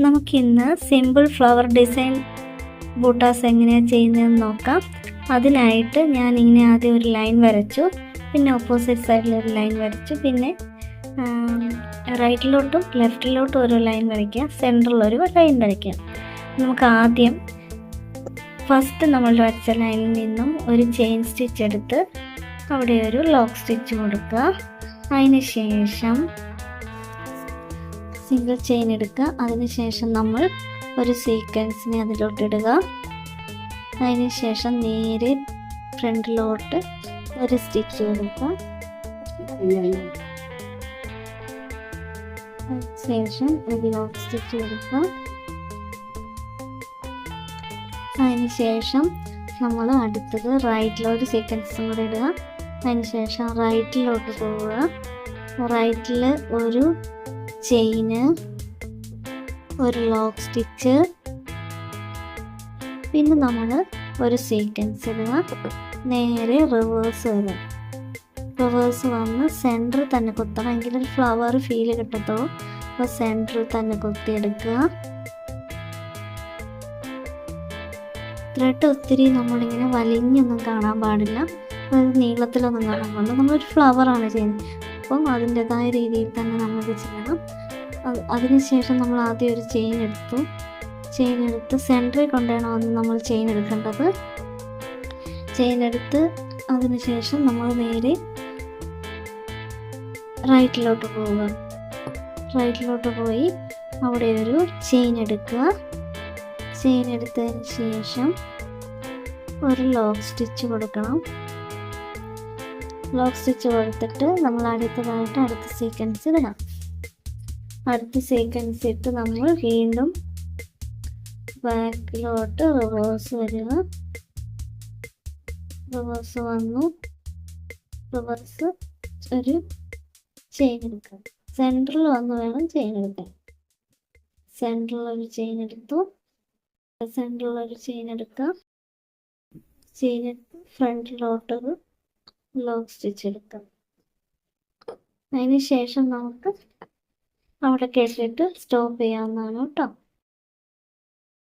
നമുക്കിന്ന് simple flower design ബൂട്ടാസ് എങ്ങനെയാണ് ചെയ്യുന്നതെന്ന് നോക്കാം. അതിനായിട്ട് ഞാൻ ഇങ്ങനെ ആദ്യം ഒരു ലൈൻ വരച്ചു, പിന്നെ ഓപ്പോസിറ്റ് സൈഡിൽ ഒരു ലൈൻ വരച്ചു, പിന്നെ റൈറ്റിലോട്ടും ലെഫ്റ്റിലോട്ടും ഒരു ലൈൻ വരയ്ക്കുക, സെൻറ്ററിലൊരു ലൈൻ വരയ്ക്കുക. നമുക്ക് ആദ്യം ഫസ്റ്റ് നമ്മൾ വരച്ച ലൈനിൽ നിന്നും ഒരു ചെയിൻ സ്റ്റിച്ച് എടുത്ത് അവിടെ ഒരു ലോക്ക് സ്റ്റിച്ച് കൊടുക്കുക. അതിന് ശേഷം സിംഗിൾ ചെയിൻ എടുക്കുക. അതിനുശേഷം നമ്മൾ ഒരു സീക്വൻസിനെ അതിലോട്ടിടുക. അതിന് ശേഷം നേരെ ഫ്രണ്ടിലോട്ട് ഒരു സ്റ്റിച്ച് കൊടുക്കുക. ശേഷം ഒരു ലോക്ക് സ്റ്റിച്ച് കൊടുക്കുക. അതിന് ശേഷം നമ്മൾ അടുത്തത് റൈറ്റിലോട്ട് സീക്വൻസും കൂടെ ഇടുക. അതിന് ശേഷം റൈറ്റിലോട്ട് പോവുക. റൈറ്റിൽ ഒരു ചെയിന്, ഒരു ലോക്ക് സ്റ്റിച്ച്, പിന്നെ നമ്മൾ ഒരു സീക്വൻസ് ഇടുക. നേരെ റിവേഴ്സ് വരിക. റിവേഴ്സ് വന്ന് സെൻറ്ററിൽ തന്നെ കുത്തണം, എങ്കിലൊരു ഫ്ലവർ ഫീൽ കിട്ടത്തുള്ളൂ. അപ്പോൾ സെൻറ്ററിൽ തന്നെ കുത്തിയെടുക്കുക. ത്രെഡ് ഒത്തിരി നമ്മളിങ്ങനെ വലിഞ്ഞൊന്നും കാണാൻ പാടില്ല, അതായത് നീളത്തിലൊന്നും കാണാൻ പാടില്ല. നമ്മളൊരു ഫ്ലവറാണ് ചെയ്യുന്നത്, അപ്പം അതിൻ്റെതായ രീതിയിൽ തന്നെ നമ്മളിത് ചെയ്യണം. അതിനുശേഷം നമ്മൾ ആദ്യം ഒരു ചെയിൻ എടുത്ത് സെൻറ്ററിൽ കൊണ്ടാണ് നമ്മൾ ചെയിൻ എടുക്കേണ്ടത്. ചെയിൻ എടുത്ത് അതിനുശേഷം നമ്മൾ നേരെ റൈറ്റിലോട്ട് പോവുക. റൈറ്റിലോട്ട് പോയി അവിടെ ഒരു ചെയിൻ എടുക്കുക. ചെയിൻ എടുത്തതിന് ശേഷം ഒരു ലോക്ക് സ്റ്റിച്ച് കൊടുക്കണം. ലോക്ക് സ്റ്റിച്ച് കൊടുത്തിട്ട് നമ്മൾ അടുത്തതായിട്ട് അടുത്ത സീക്വൻസ് ഇടണം. അടുത്ത സീക്വൻസ് ഇട്ട് നമ്മൾ വീണ്ടും ബാക്കിലോട്ട് റിവേഴ്സ് വരിക. റിവേഴ്സ് വന്നു, റിവേഴ്സ് ഒരു ചെയിൻ എടുക്കുക. സെൻറ്ററിൽ വന്ന് വേണം ചെയിൻ എടുക്കാൻ. സെൻറ്ററിൽ ഒരു ചെയിൻ എടുത്തു. സെൻറ്ററിൽ ഒരു ചെയിൻ എടുക്കുക. ചെയിൻ എടുത്ത് ഫ്രണ്ടിലോട്ടൊരു ലോക്ക് സ്റ്റിച്ച് എടുക്കുക. അതിന് ശേഷം നമുക്ക് അവിടെ കേട്ടിട്ട് സ്റ്റോപ്പ് ചെയ്യാവുന്നതാണ് കേട്ടോ.